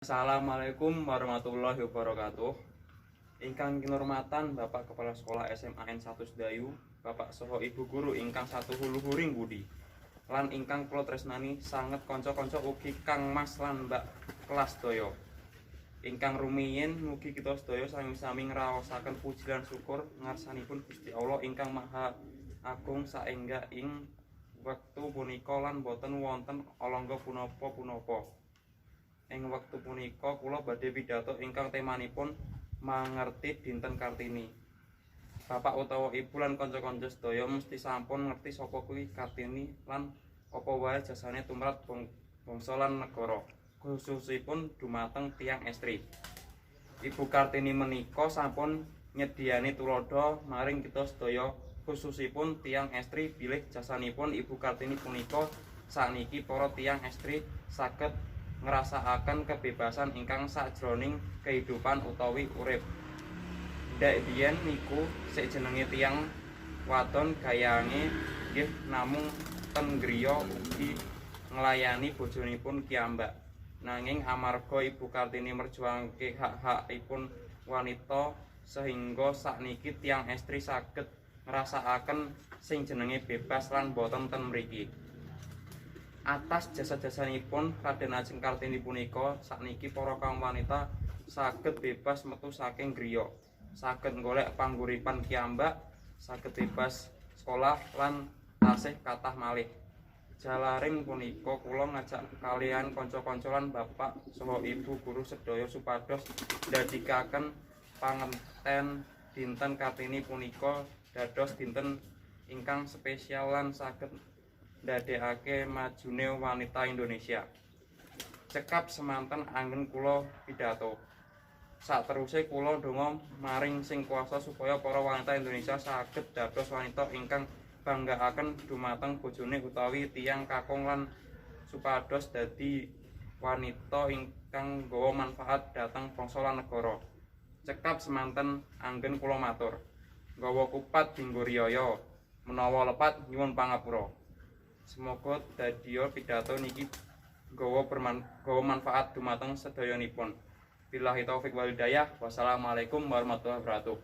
Assalamualaikum warahmatullahi wabarakatuh. Ingkang kinurmatan Bapak Kepala Sekolah SMA N1 Sedayu, Bapak saha Ibu Guru ingkang satuhuluhuring budi. Lan ingkang kula tresnani sanget kanca-kanca ugi Kang Mas lan Mbak kelas sedaya. Ingkang rumiyin mugi kita sedaya sami-sami ngraosaken puji lan syukur ngarsanipun Gusti Allah ingkang Maha Agung saengga ing wektu punika lan boten wonten alangga punapa-punapa. Ing wektu punika kula badhe pidhato ingkang temanipun mangerti dinten Kartini. Bapak utawa Ibu lan kanca-kanca sedaya mesti sampun ngerti sapa kuwi Kartini lan apa wae jasane tumrap bangsa lan negara, khususipun dumateng tiyang estri. Ibu Kartini menika sampun nyediani tuladha maring kita sedaya, khususipun tiyang estri bilih jasanipun Ibu Kartini punika sakniki para tiyang estri saged ngrasakaken kebebasan ingkang sajroning kehidupan utawi urip. Ndek biyen niku sik jenenge tiyang wadon gayange nggih namung ten griya ugi nglayani bojonipun piyambak. Nanging amarga Ibu Kartini merjuangake hak-hakipun wanita sehingga sakniki tiyang estri saged ngrasakaken sing jenenge bebas lan boten ten mriki. Atas jasa-jasanipun Raden Ajeng Kartini punika sakniki para kaum wanita saged bebas metu saking griya, saged golek pangguripan piyambak, saged bebas sekolah lan tasih kathah malih. Jalaring punika kula ngajak kalian kanca-kanca lan Bapak saha Ibu Guru sedaya supados ndadikaken pangenten dinten Kartini punika dados dinten ingkang spesial lan saged ndadekake majune wanita Indonesia. Cekap semanten anggen kula pidhato. Sateruse kula ndonga maring sing kuasa supaya para wanita Indonesia saged dados wanita ingkang banggaaken dumateng bojone utawi tiyang kakung lan supados dadi wanita ingkang nggawa manfaat dhateng bangsa lan negara. Cekap semanten anggen kula matur. Nggawa kupat dinggo riyaya, menawa lepat nyuwun pangapura. Semoga dadiya pidhato niki nggawa manfaat dumateng sedayanipun. Billahi taufik wal hidayah. Wassalamualaikum warahmatullahi wabarakatuh.